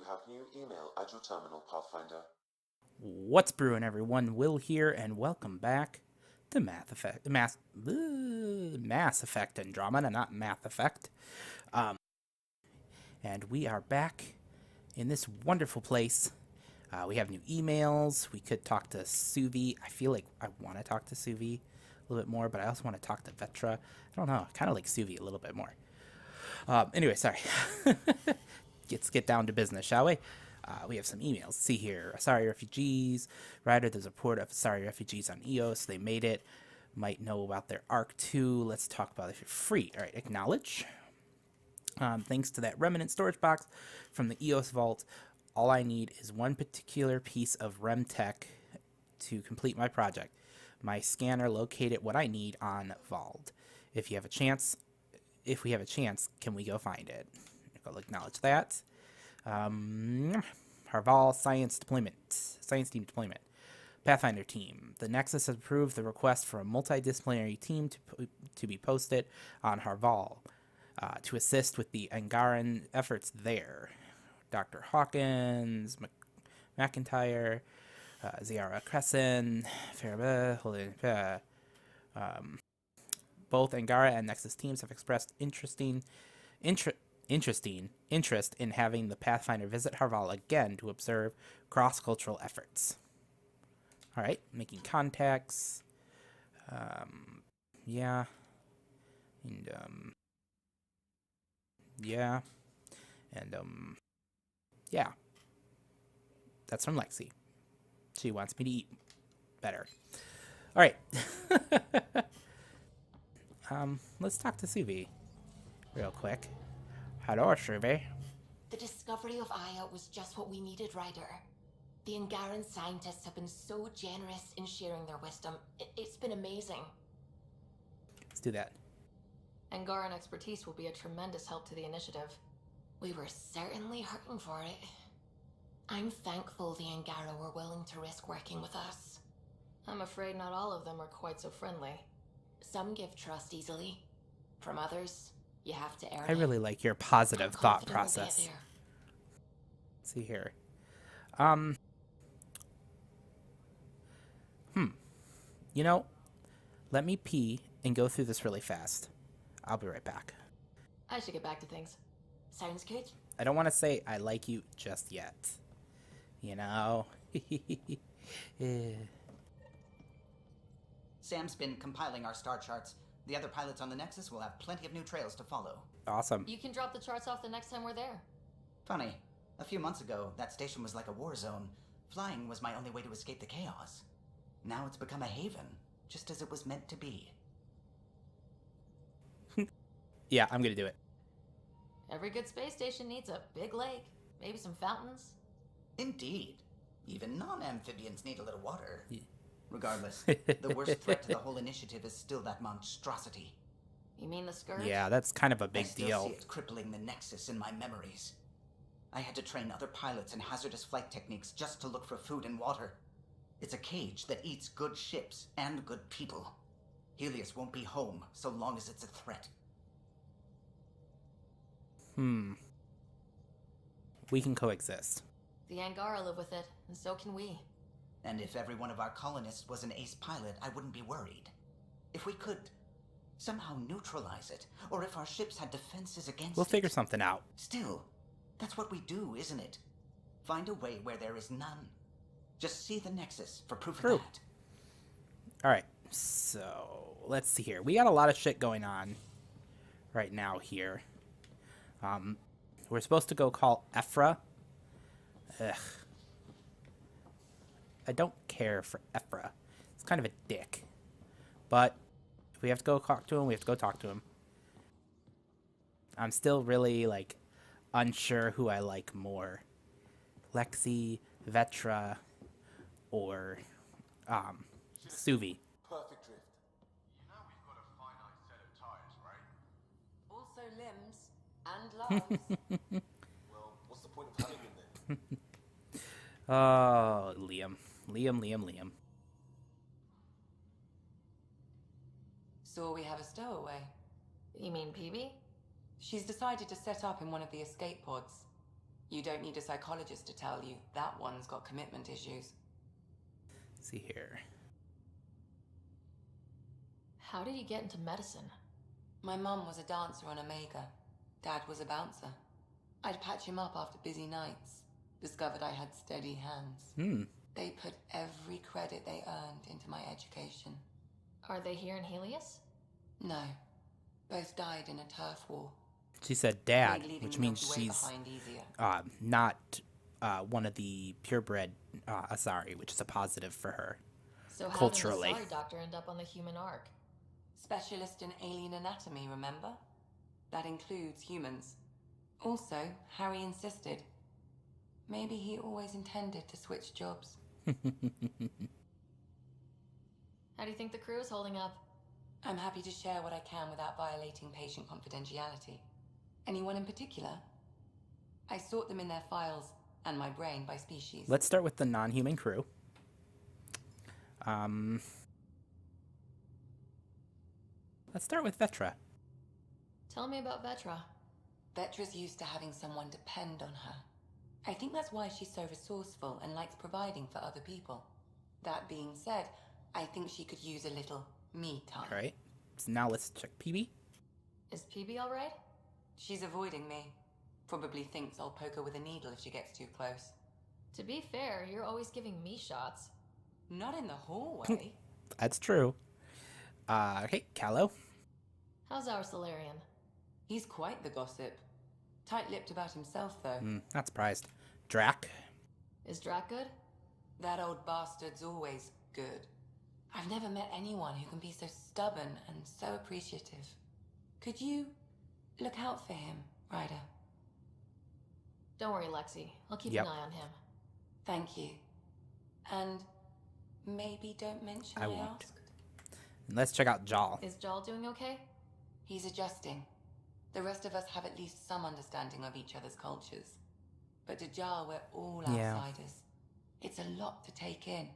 You have new email at your terminal, Pathfinder. What's brewing, everyone? Will here, and welcome back to Mass Effect Andromeda, not Math Effect. And we are back in this wonderful place. We have new emails. We could talk to Suvi. I feel like I want to talk to Suvi a little bit more, but I also want to talk to Vetra. I don't know. I kind of like Suvi a little bit more. Anyway, sorry. Let's get down to business, shall we? We have some emails. Let's see here. Asari refugees. Ryder, there's a report of Asari refugees on Eos. They made it. Might know about their Arc 2. Let's talk about it if you're free. All right, acknowledge. Thanks to that remnant storage box from the Eos vault, all I need is one particular piece of REM tech to complete my project. My scanner located what I need on Vald. If we have a chance, can we go find it? I'll acknowledge that. Harval science team deployment. Pathfinder team. The Nexus has approved the request for a multidisciplinary team to be posted on Harval to assist with the Angaran efforts there. Dr. Hawkins, McIntyre, Ziara Crescent, both Angara and Nexus teams have expressed interest in having the Pathfinder visit Harval again to observe cross-cultural efforts. All right, making contacts. Yeah. And, yeah. And, yeah. That's from Lexi. She wants me to eat better. All right. Let's talk to Suvi real quick. Hello, Suvi. The discovery of Aya was just what we needed, Ryder. The Angaran scientists have been so generous in sharing their wisdom. It's been amazing. Let's do that. Angaran expertise will be a tremendous help to the initiative. We were certainly hurting for it. I'm thankful the Angara were willing to risk working with us. I'm afraid not all of them are quite so friendly. Some give trust easily. From others, you have to earn it. I really like your positive thought Confident we'll get process. there. Let's see here. You know, let me pee and go through this really fast. I'll be right back. I should get back to things. Sounds good. I don't want to say I like you just yet. You know? Sam's been compiling our star charts. The other pilots on the Nexus will have plenty of new trails to follow. Awesome. You can drop the charts off the next time we're there. Funny, a few months ago, that station was like a war zone. Flying was my only way to escape the chaos. Now it's become a haven, just as it was meant to be. Yeah, I'm gonna do it. Every good space station needs a big lake, maybe some fountains. Indeed. Even non-amphibians need a little water. Yeah. Regardless, the worst threat to the whole initiative is still that monstrosity. You mean the Scourge? Yeah, that's kind of a I big still deal. see it crippling the Nexus in my memories. I had to train other pilots in hazardous flight techniques just to look for food and water. It's a cage that eats good ships and good people. Helios won't be home so long as it's a threat. We can coexist. The Angara live with it, and so can we. And if every one of our colonists was an ace pilot, I wouldn't be worried. If we could somehow neutralize it, or if our ships had defenses against We'll it. figure something out. Still, that's what we do, isn't it? Find a way where there is none. Just see the Nexus for proof True. of that. All right, so let's see here. We got a lot of shit going on right now here. We're supposed to go call Ephra. Ugh. I don't care for Ephra. It's kind of a dick. But if we have to go talk to him, we have to go talk to him. I'm still really, like, unsure who I like more. Lexi, Vetra, or, Suvi. Perfect drift. You know we've got a finite set of tires, right? Also limbs and lives. Well, what's the point of having him then? Oh, Liam. So we have a stowaway. You mean PB? She's decided to set up in one of the escape pods. You don't need a psychologist to tell you that one's got commitment issues. Let's see here. How did you get into medicine? My mum was a dancer on Omega. Dad was a bouncer. I'd patch him up after busy nights. Discovered I had steady hands. They put every credit they earned into my education. Are they here in Helios? No. Both died in a turf war. She said dad, Made leaving which the means Milky Way she's behind easier. not one of the purebred Asari, which is a positive for her. So how Culturally. did the Asari doctor end up on the human ark? Specialist in alien anatomy, remember? That includes humans. Also, Harry insisted. Maybe he always intended to switch jobs. How do you think the crew is holding up? I'm happy to share what I can without violating patient confidentiality. Anyone in particular? I sort them in their files and my brain by species. Let's start with the non-human crew. Let's start with Vetra. Tell me about Vetra. Vetra's used to having someone depend on her. I think that's why she's so resourceful and likes providing for other people. That being said, I think she could use a little me time. All right. So now let's check PB. Is PB alright? She's avoiding me. Probably thinks I'll poke her with a needle if she gets too close. To be fair, you're always giving me shots. Not in the hallway. That's true. Okay, Callow. How's our Solarian? He's quite the gossip. Tight-lipped about himself, though. Not surprised. Drac. Is Drac good? That old bastard's always good. I've never met anyone who can be so stubborn and so appreciative. Could you look out for him, Ryder? Don't worry, Lexi. I'll keep Yep. an eye on him. Thank you. And maybe don't mention I I won't. asked. And let's check out Jal. Is Jal doing okay? He's adjusting. The rest of us have at least some understanding of each other's cultures. But to Jar, we're all Yeah. outsiders. It's a lot to take in.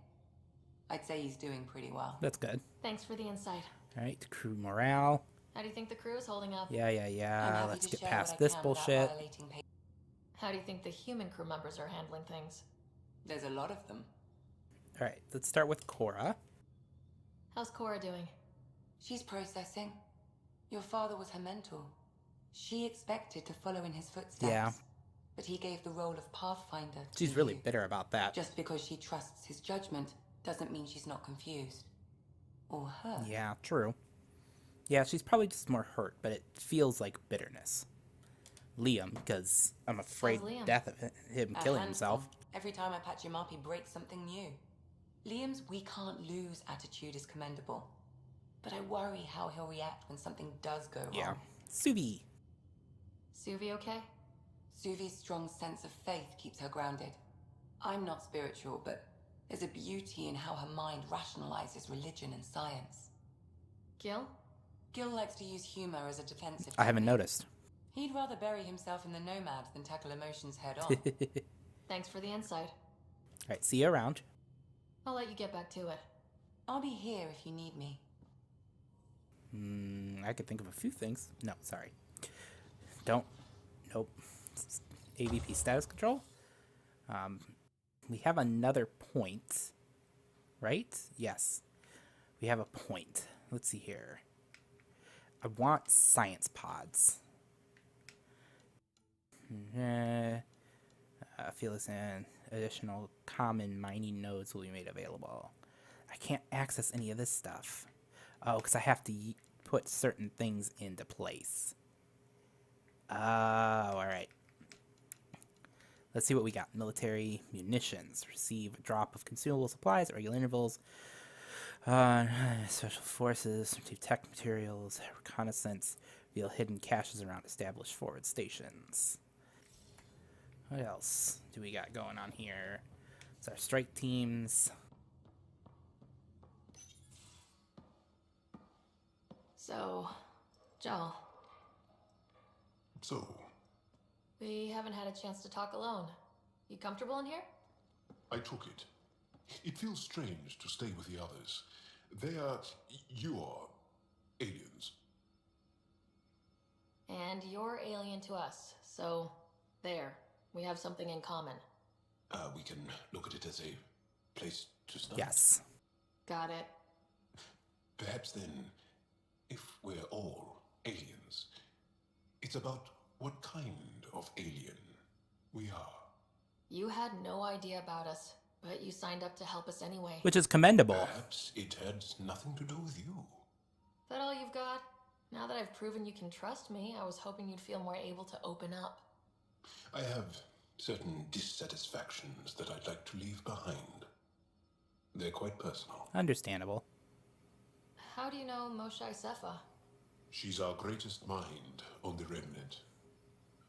I'd say he's doing pretty well. That's good. Thanks for the insight. All right, crew morale. How do you think the crew is holding up? Yeah. I'm happy Let's to get share past what I this can without bullshit. violating How do you think the human crew members are handling things? There's a lot of them. All right, let's start with Cora. How's Cora doing? She's processing. Your father was her mentor. She expected to follow in his footsteps. Yeah. But he gave the role of Pathfinder to She's really you. bitter about that. Just because she trusts his judgment doesn't mean she's not confused. Or hurt. Yeah, true. Yeah, she's probably just more hurt, but it feels like bitterness. Liam, because I'm afraid How's Liam? death of him A killing handful. himself. Every time I patch him up, he breaks something new. Liam's we can't lose attitude is commendable. But I worry how he'll react when something does go wrong. Yeah. Suvi. Suvi okay? Suvi's strong sense of faith keeps her grounded. I'm not spiritual, but there's a beauty in how her mind rationalizes religion and science. Gil? Gil likes to use humor as a defensive I haven't technique. noticed. He'd rather bury himself in the Nomad than tackle emotions head on. Thanks for the insight. Alright, see you around. I'll let you get back to it. I'll be here if you need me. I could think of a few things. No, sorry. Don't. Nope. AVP status control. We have another point. Right? Yes. We have a point. Let's see here. I want science pods. Felix and additional common mining nodes will be made available. I can't access any of this stuff. Oh, because I have to put certain things into place. Oh, alright. Let's see what we got. Military munitions. Receive a drop of consumable supplies at regular intervals. Special forces. Receive tech materials. Reconnaissance. Reveal hidden caches around established forward stations. What else do we got going on here? It's our strike teams. So, Jal, So, we haven't had a chance to talk alone. You comfortable in here? I took it. It feels strange to stay with the others. They are your aliens. And you're alien to us, so there. We have something in common. We can look at it as a place to start. Yes. Got it. Perhaps then, if we're all aliens, it's about what kind of alien we are. You had no idea about us, but you signed up to help us anyway. Which is commendable. Perhaps it had nothing to do with you. That all you've got? Now that I've proven you can trust me, I was hoping you'd feel more able to open up. I have certain dissatisfactions that I'd like to leave behind. They're quite personal. Understandable. How do you know Moshe Sefa? She's our greatest mind on the Remnant.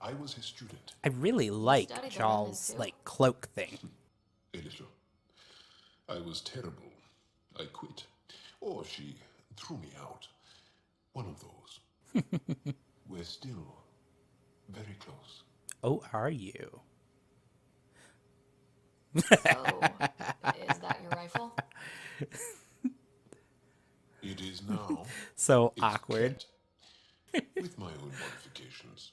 I was his student. I really like studied the Jarl's, remnant, too? cloak thing. A little. I was terrible. I quit. Or she threw me out. One of those. We're still very close. Oh, are you? Oh, is that your rifle? It is now. So It's awkward. Cat, with my own modifications.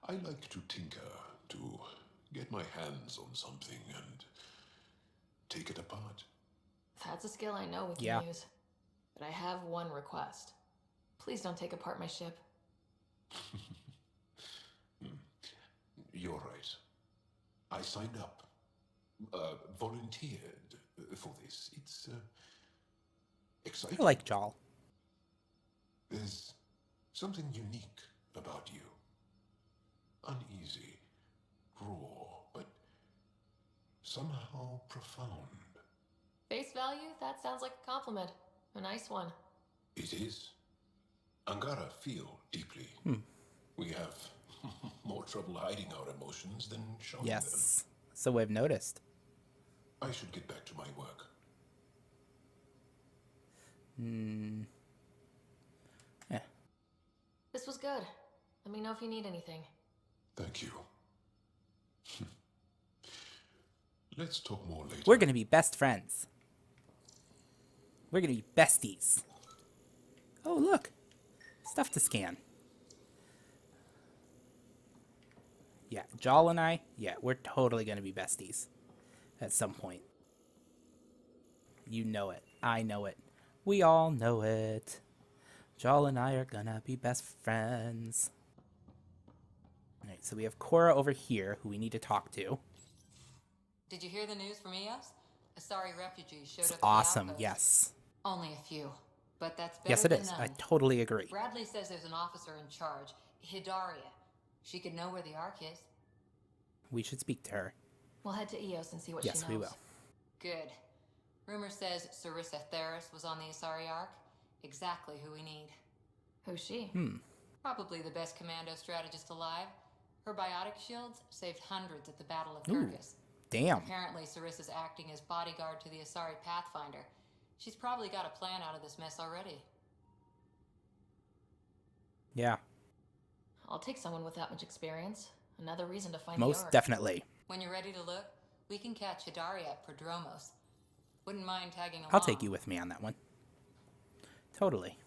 I like to tinker, to get my hands on something and take it apart. That's a skill I know we can Yeah. use. But I have one request. Please don't take apart my ship. You're right. I signed up. Volunteered for this. It's exciting. I like Jarl. There's something unique about you. Uneasy, raw, but somehow profound. Face value? That sounds like a compliment. A nice one. It is. Angara feel deeply. We have more trouble hiding our emotions than showing them. Yes. So we've noticed. I should get back to my work. Yeah. This was good. Let me know if you need anything. Thank you. Let's talk more later. We're gonna be best friends. We're gonna be besties. Oh, look. Stuff to scan. Yeah, Jarl and I, yeah, we're totally gonna be besties. At some point. You know it. I know it. We all know it. Jarl and I are gonna be best friends. Alright, so we have Cora over here, who we need to talk to. Did you hear the news from Eos? Asari refugees showed It's up at the awesome, outpost. yes. Only a few, but that's better Yes, it than is. none. I totally agree. Bradley says there's an officer in charge, Hidaria. She could know where the Ark is. We should speak to her. We'll head to Eos and see what she knows. Yes, we will. Good. Rumor says Sarissa Theris was on the Asari Ark. Exactly who we need. Who's she? Probably the best commando strategist alive. Her biotic shields saved hundreds at the Battle of Ooh. Kirkus. Damn. Apparently, Sarissa's acting as bodyguard to the Asari Pathfinder. She's probably got a plan out of this mess already. Yeah, I'll take someone with that much experience. Another reason to find the most Ark. definitely. When you're ready to look, we can catch Hidaria at Prodromos. Wouldn't mind tagging along. I'll take you with me on that one. Totally.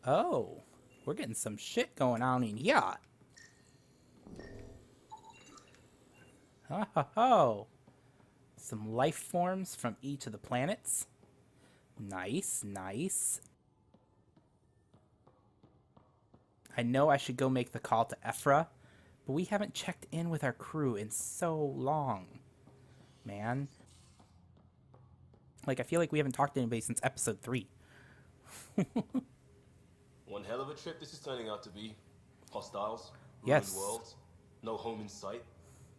Oh, we're getting some shit going on in here. Ho ho ho. Some life forms from each of the planets. Nice, nice. I know I should go make the call to Ephra, but we haven't checked in with our crew in so long. Man. Like, I feel like we haven't talked to anybody since episode 3. One hell of a trip this is turning out to be. Hostiles, Yes. ruined worlds, no home in sight.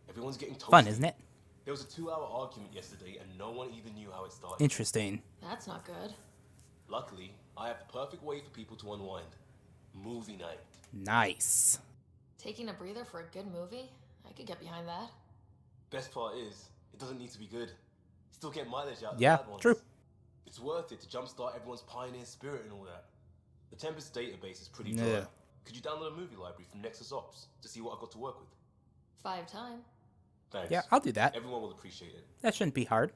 Everyone's getting toasted. Fun, isn't it? There was a 2-hour argument yesterday and no one even knew how it started. Interesting. That's not good. Luckily, I have the perfect way for people to unwind. Movie night. Nice. Taking a breather for a good movie? I could get behind that. Best part is, it doesn't need to be good. Still get mileage out of Yeah, the bad ones. true. It's worth it to jumpstart everyone's pioneer spirit and all that. The Tempest database is pretty Yeah. dry. Could you download a movie library from Nexus Ops to see what I got to work with? 5 time. Thanks. Yeah, I'll do that. Everyone will appreciate it. That shouldn't be hard.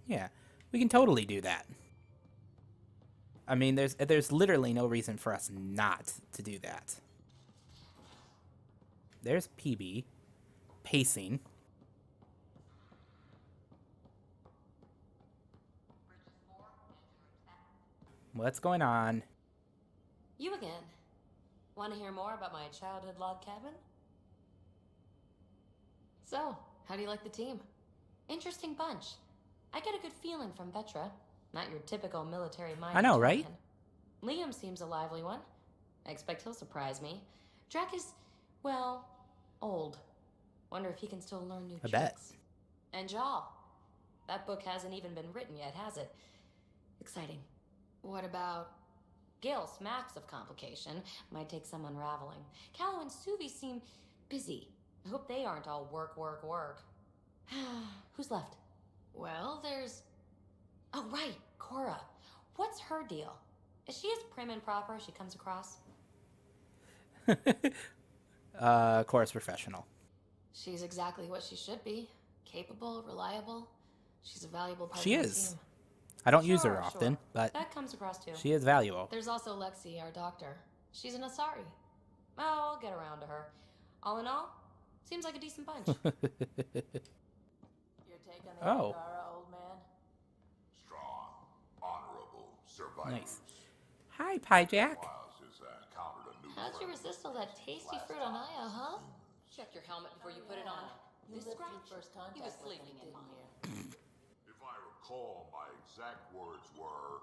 Yeah, we can totally do that. I mean, there's literally no reason for us not to do that. There's PB. Pacing. What's going on? You again. Want to hear more about my childhood log cabin? So, how do you like the team? Interesting bunch. I get a good feeling from Vetra. Not your typical military-minded I know, right? man. Liam seems a lively one. I expect he'll surprise me. Drac is, well, old. Wonder if he can still learn new I tricks. bet. And Jal. That book hasn't even been written yet, has it? Exciting. What about... Gil smacks of complication. Might take some unraveling. Callow and Suvi seem busy. I hope they aren't all work, work, work. Who's left? Well, there's... Oh, right, Cora. What's her deal? Is she as prim and proper as she comes across? Cora's professional. She's exactly what she should be. Capable, reliable. She's a valuable part She of the is. team. I don't use her Sure, often, sure. but That comes across too. she is valuable. There's also Lexi, our doctor. She's an Asari. Oh, I'll get around to her. All in all, seems like a decent bunch. Your take on the Oh. Angara, old man? Strong, honorable survivors. Nice. Hi, Pie Jack. While since I encountered a new How'd you friend. resist all that tasty fruit on Aya, huh? Check your helmet before you put it on. You This lived through scratch? first contact He was with sleeping them, in didn't mine. you? If I recall, my exact words were,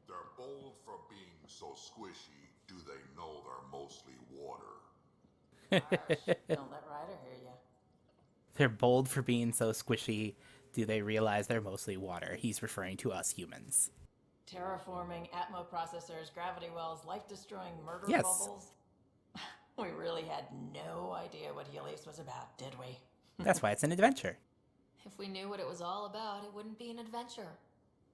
"They're bold for being so squishy. Do they know they're mostly water?" Don't let Ryder hear you. They're bold for being so squishy. Do they realize they're mostly water? He's referring to us humans. Terraforming, Atmo processors, gravity wells, life-destroying murder Yes. bubbles. We really had no idea what Helios was about, did we? That's why it's an adventure. If we knew what it was all about, it wouldn't be an adventure.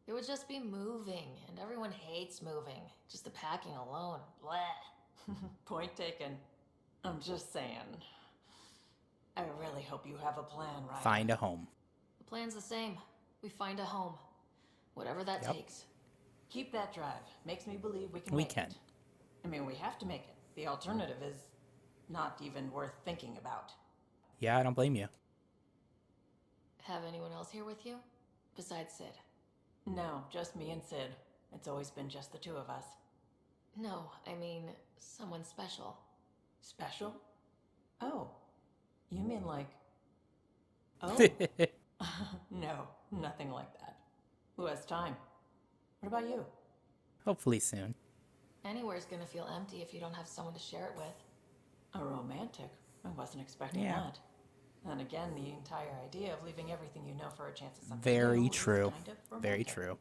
It would just be moving, and everyone hates moving. Just the packing alone. Bleh. Point taken. I'm just saying. I really hope you have a plan, Ryder. Find a home. The plan's the same. We find a home. Whatever that Yep. takes. Keep that drive. Makes me believe we can We make can. it. I mean, we have to make it. The alternative is not even worth thinking about. Yeah, I don't blame you. Have anyone else here with you? Besides Sid? No, just me and Sid. It's always been just the two of us. No, I mean, someone special. Special? Oh. You mean like... Oh. No, nothing like that. Who has time? What about you? Hopefully soon. Anywhere's gonna feel empty if you don't have someone to share it with. A romantic? I wasn't expecting Yeah. that. And again, the entire idea of leaving everything you know for a chance at something Very new is true. kind of Very romantic. true.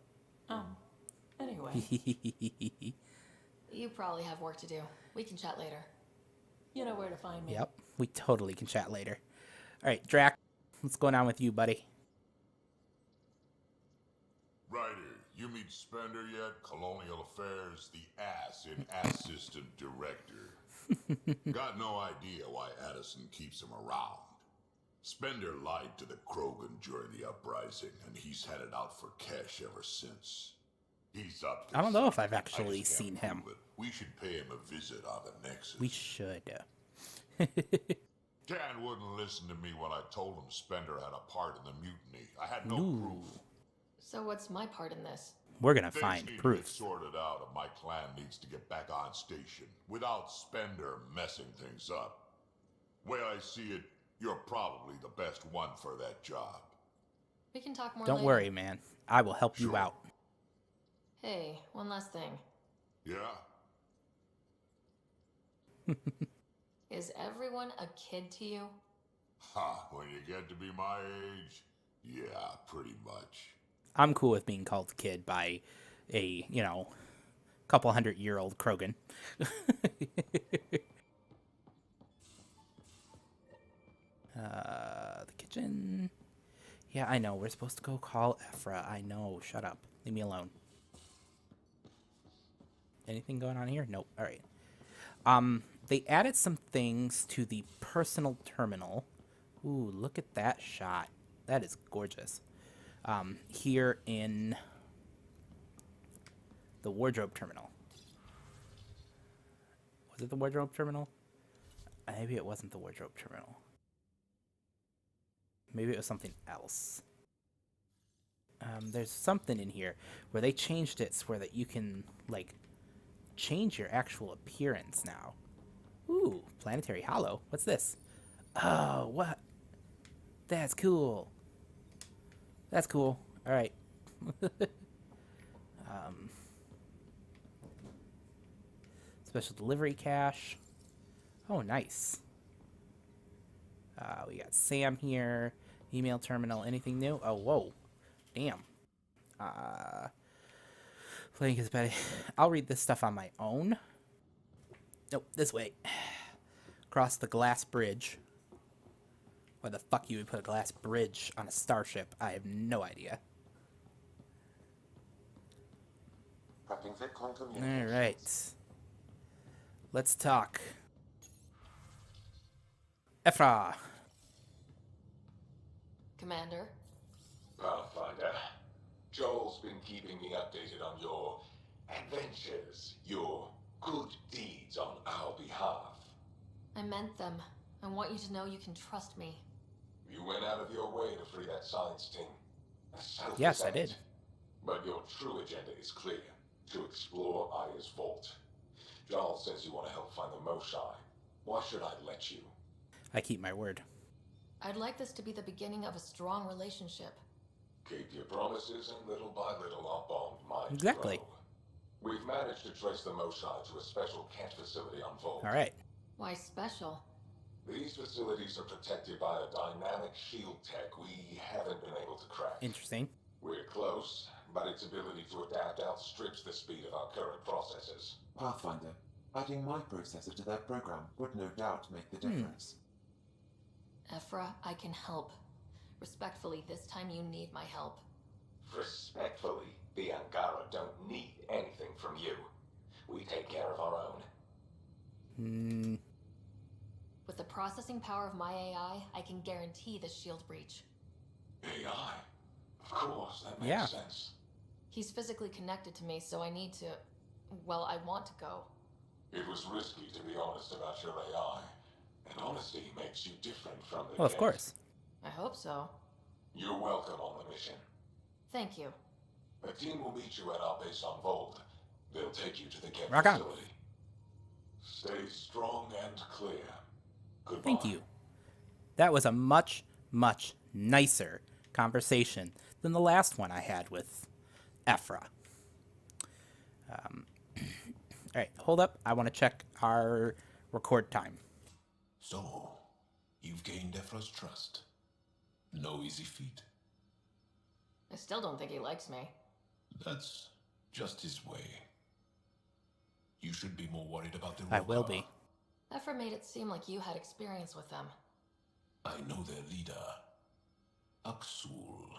Anyway, You probably have work to do. We can chat later. you know where to find me. Yep, we totally can chat later. All right, Drac, what's going on with you, buddy? Ryder, you meet Spender yet? Colonial Affairs, the ass in assistant director. Got no idea why Addison keeps him around. Spender lied to the Krogan during the uprising, and he's had it out for cash ever since. He's up to I don't know if something. I've actually I just can't seen him. prove it. We should pay him a visit on the Nexus. We should. Dan wouldn't listen to me when I told him Spender had a part in the mutiny. I had no Ooh. proof. So what's my part in this? We're gonna Things find need to proof. get sorted out, and my clan needs to get back on station without Spender messing things up. Way I see it, you're probably the best one for that job. We can talk more Don't later. worry, man. I will help you Sure. out. Hey, one last thing. Yeah? Is everyone a kid to you? Ha, when you get to be my age, yeah, pretty much. I'm cool with being called kid by a, couple 100-year-old Krogan. The kitchen. Yeah, I know. We're supposed to go call Ephra. I know. Shut up. Leave me alone. Anything going on here? Nope. All right. They added some things to the personal terminal. Ooh, look at that shot. That is gorgeous. Here in the wardrobe terminal. Was it the wardrobe terminal? Maybe it wasn't the wardrobe terminal. Maybe it was something else. There's something in here where they changed it so that you can, like, change your actual appearance now. Ooh, planetary hollow. What's this? Oh, what? That's cool. That's cool. All right. Special delivery cache. Oh, nice. We got Sam here. Email terminal. Anything new? Oh, whoa. Damn. Playing is better. I'll read this stuff on my own. Nope, this way. Cross the glass bridge. Why the fuck you would put a glass bridge on a starship? I have no idea. Alright. Let's talk. Ephra. Commander? Pathfinder, Joel's been keeping me updated on your adventures, your good deeds on our behalf. I meant them. I want you to know you can trust me. You went out of your way to free that science team. Yes, I did. But your true agenda is clear. To explore Aya's vault. Joel says you want to help find the Moshai. Why should I let you? I keep my word. I'd like this to be the beginning of a strong relationship. Keep your promises, and little by little our bond might Exactly. grow. We've managed to trace the Moshai to a special Kent facility on Vault. All right. Why special? These facilities are protected by a dynamic shield tech we haven't been able to crack. Interesting. We're close, but its ability to adapt outstrips the speed of our current processes. Pathfinder, adding my processor to their program would no doubt make the difference. Ephra, I can help. Respectfully, this time you need my help. Respectfully, the Angara don't need anything from you. We take care of our own. With the processing power of my AI, I can guarantee the shield breach. AI? Of course, that makes sense. He's physically connected to me, so I need to... Well, I want to go. It was risky to be honest about your AI. And honesty makes you different from the Well, of course. I hope so. You're welcome on the mission. Thank you. A team will meet you at our base on Vold. They'll take you to the Kent Rock on. facility. Stay strong and clear. Goodbye. Thank you. That was a much, much nicer conversation than the last one I had with Ephra. All right, hold up. I want to check our record time. So, you've gained Ephra's trust. No easy feat. I still don't think he likes me. That's just his way. You should be more worried about the I will Rogar. be. Ephra made it seem like you had experience with them. I know their leader, Aksul.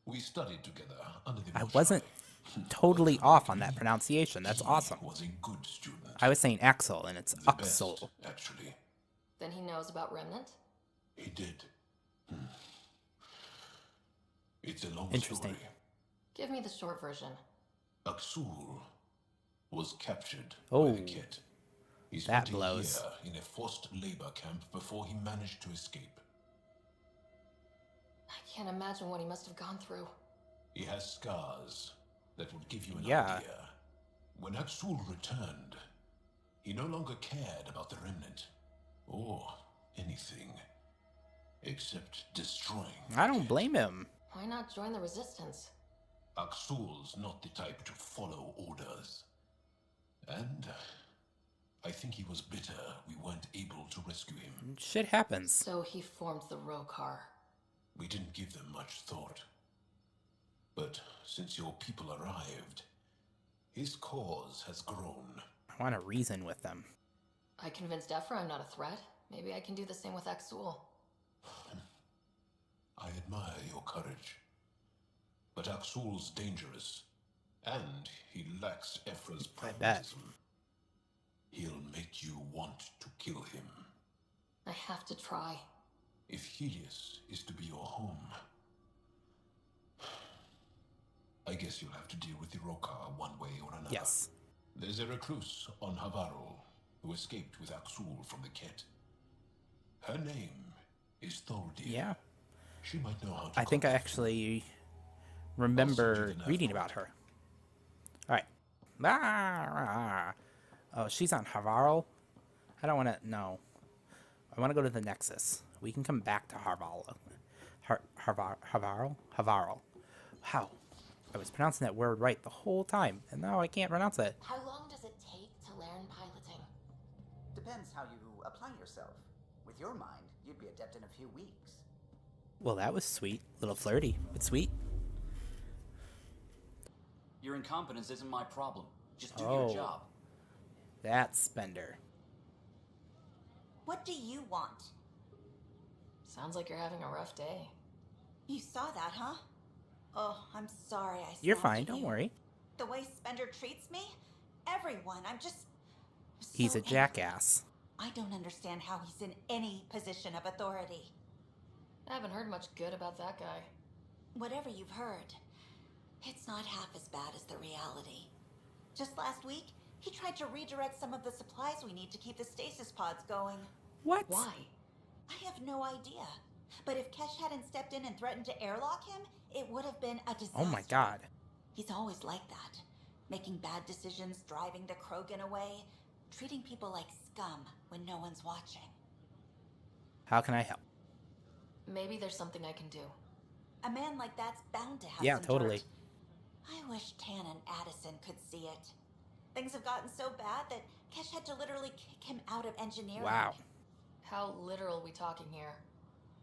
We studied together under the I Moshai. wasn't totally off on that pronunciation. That's awesome. He was a good student. I was saying Axel, and it's The Axel. best, actually. Then he knows about Remnant? He did. It's a long Interesting. story. Give me the short version. Aksul was captured Oh, by the Kett. He that spent blows. a year in a forced labor camp before he managed to escape. I can't imagine what he must have gone through. He has scars that would give you an Yeah. idea. When Aksul returned, he no longer cared about the Remnant or anything except destroying. I don't blame him. Why not join the Resistance? Aksul's not the type to follow orders. And I think he was bitter we weren't able to rescue him. Shit happens. So he formed the Rokar. We didn't give them much thought. But since your people arrived, his cause has grown. I want to reason with them. I convinced Ephra I'm not a threat. Maybe I can do the same with Aksul. I admire your courage. But Aksul's dangerous, and he lacks Ephra's I bet. pragmatism. He'll make you want to kill him. I have to try. If Helios is to be your home, I guess you'll have to deal with the Roka one way or another. Yes. There's a recluse on Havaro who escaped with Axul from the Ket. Her name is Thordir. Yeah. She might know how to I think I contact actually remember reading about her. All right. Ah. Oh, she's on Havaro. I don't want to. No. I want to go to the Nexus. We can come back to Havaro. Havaro. Wow. I was pronouncing that word right the whole time, and now I can't pronounce it. How long does it take to learn piloting? Depends how you apply yourself. With your mind, you'd be adept in a few weeks. Well, that was sweet. A little flirty, but sweet. Your incompetence isn't my problem. Just do Oh. your job. That's Spender. What do you want? Sounds like you're having a rough day. You saw that, huh? Oh, I'm sorry I You're snapped fine, at don't you. worry. The way Spender treats me? Everyone, I'm just... He's so a jackass. I don't understand how he's in any position of authority. I haven't heard much good about that guy. Whatever you've heard, it's not half as bad as the reality. Just last week, he tried to redirect some of the supplies we need to keep the stasis pods going. What? Why? I have no idea. But if Kesh hadn't stepped in and threatened to airlock him, it would have been a disaster. Oh my god. He's always like that. Making bad decisions, driving the Krogan away, treating people like scum when no one's watching. How can I help? Maybe there's something I can do. A man like that's bound to have Yeah, some totally. dirt. I wish Tan and Addison could see it. Things have gotten so bad that Kesh had to literally kick him out of engineering. Wow. How literal we talking here?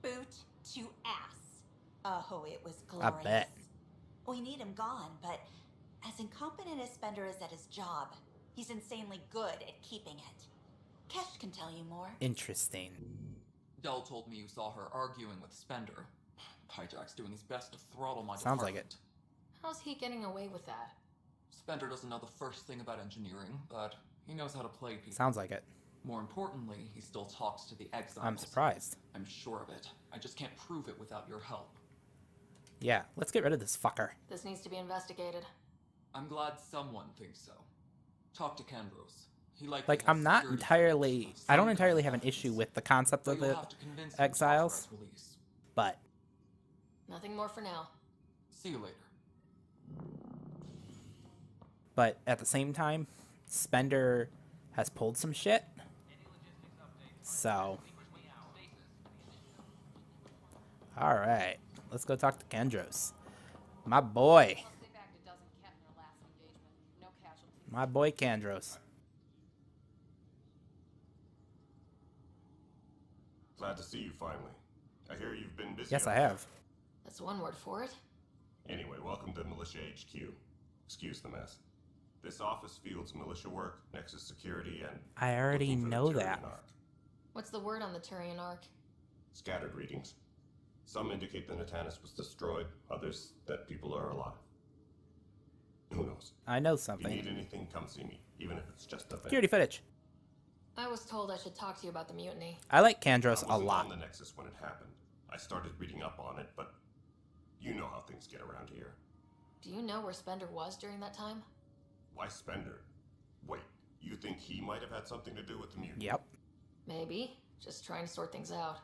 Boot to ass. Oh, it was I glorious. bet. We need him gone, but as incompetent as Spender is at his job, he's insanely good at keeping it. Kesh can tell you more. Interesting. Dell told me you saw her arguing with Spender. Hijack's doing his best to throttle my Sounds like department. How's he getting away with that? Spender doesn't know the first thing about engineering, but he knows how to play people. Sounds like it. More importantly, he still talks to the exiles. I'm surprised. I'm sure of it. I just can't prove it without your help. Yeah, let's get rid of this fucker. This needs to be investigated. I'm glad someone thinks so. Talk to Kendros. He likely Like, has I'm not security entirely... clearance of I don't some entirely kind have an of issue with the concept But of you'll the have to convince him to exiles, authorize release. but... Nothing more for now. See you later. But at the same time, Spender has pulled some shit. So... Alright, let's go talk to Kendros. My boy. My boy Kendros. Glad to see you finally. I hear you've been busy. Yes, on I that. have. That's one word for it. Anyway, welcome to Militia HQ. Excuse the mess. This office fields militia work, Nexus security, and I already looking for the know Turian that. Ark. What's the word on the Turian Ark? Scattered readings. Some indicate the Natanus was destroyed, others that people are alive. Who knows? I know If you something. need anything, come see me, even if it's just a bit. Security footage. I was told I should talk to you about the mutiny. I like Kendros I a wasn't lot. on the Nexus when it happened. I started reading up on it, but you know how things get around here. Do you know where Spender was during that time? Why Spender? Wait, you think he might have had something to do with the mutiny? Yep. Maybe. Just trying to sort things out.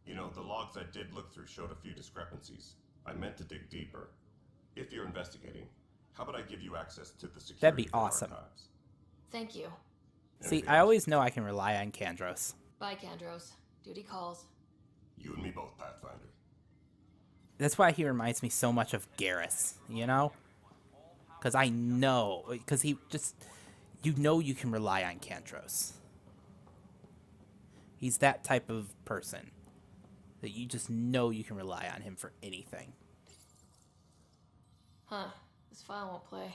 You know, the logs I did look through showed a few discrepancies. I meant to dig deeper. If you're investigating, how about I give you access to the security That'd be for awesome. archives? Thank you. See, I always know I can rely on Kendros. Bye, Kandros. Duty calls. You and me both, Pathfinder. That's why he reminds me so much of Garrus, you know? Because I know, because he just, you know you can rely on Kendros. He's that type of person that you just know you can rely on him for anything. Huh. This file won't play.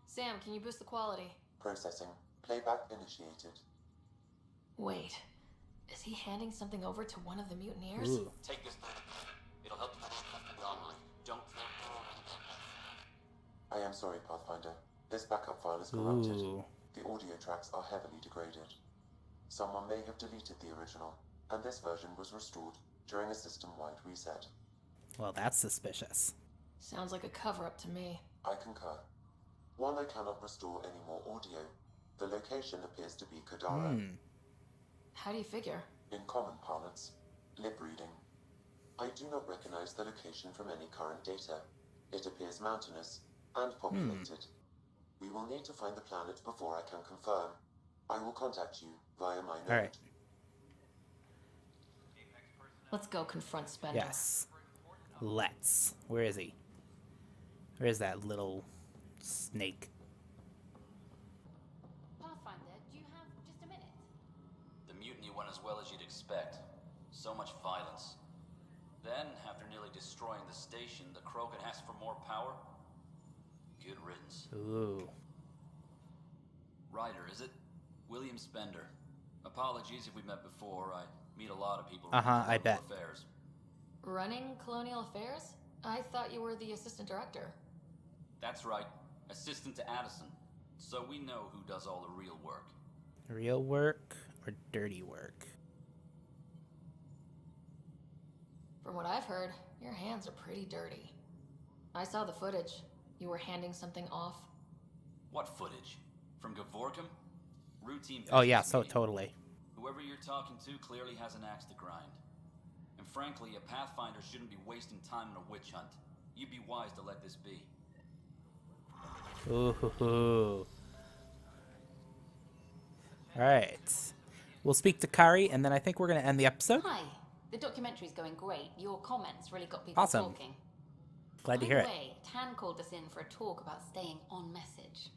Sam, can you boost the quality? Processing. Playback initiated. Wait. Is he handing something over to one of the mutineers? Ooh. Take this. It'll help you online. Don't. I am sorry, Pathfinder. This backup file is corrupted. Ooh. The audio tracks are heavily degraded. Someone may have deleted the original, and this version was restored during a system-wide reset. Well, that's suspicious. Sounds like a cover-up to me. I concur. While I cannot restore any more audio, the location appears to be Kadara. How do you figure? In common parlance, lip reading. I do not recognize the location from any current data. It appears mountainous and populated. We will need to find the planet before I can confirm. I will contact you via my note. Alright. Let's go confront Spender. Yes. Let's. Where is he? Where is that little snake? Pathfinder, do you have just a minute? The mutiny went as well as you'd expect. So much violence. Then, after nearly destroying the station, the Krogan asked for more power? Good riddance. Ooh. Ryder, is it? William Spender. Apologies if we met before. I meet a lot of people. I bet. Affairs. Running Colonial Affairs? I thought you were the assistant director. That's right. Assistant to Addison. So we know who does all the real work. Real work or dirty work? From what I've heard, your hands are pretty dirty. I saw the footage. You were handing something off. What footage? From Gavorkum? Routine business Oh yeah, so meeting. totally. Whoever you're talking to clearly has an axe to grind. And frankly, a Pathfinder shouldn't be wasting time on a witch hunt. You'd be wise to let this be. Ooh. Alright. We'll speak to Kari, and then I think we're going to end the episode. Hi. The documentary's going great. Your comments really got people Awesome. talking. Glad to hear it. By the way, Tan called us in for a talk about staying on message.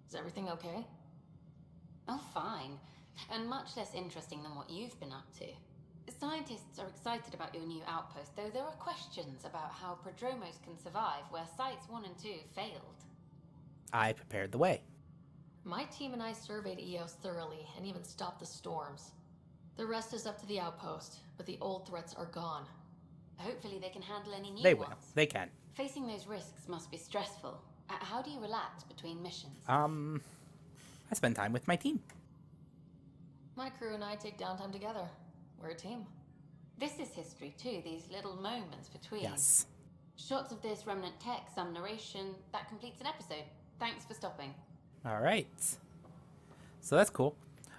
Is everything okay? Oh, fine. And much less interesting than what you've been up to. Scientists are excited about your new outpost, though there are questions about how prodromos can survive where Sites 1 and 2 failed. I prepared the way. My team and I surveyed EOS thoroughly and even stopped the storms. The rest is up to the outpost, but the old threats are gone. Hopefully they can handle any new They ones. will. They can. Facing those risks must be stressful. How do you relax between missions? I spend time with my team. My crew and I take downtime together. We're a team. This is history too, these little moments between. Yes. Shots of this remnant tech, some narration, that completes an episode. Thanks for stopping. Alright. So that's cool.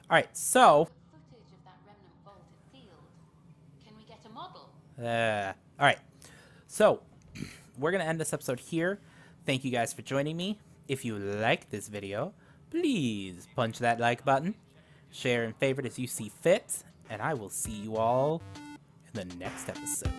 Alright, so... Footage of that remnant vaulted field. Can we get a model? Alright. So, we're going to end this episode here. Thank you guys for joining me. If you like this video, please punch that like button. Share and favorite as you see fit. And I will see you all in the next episode.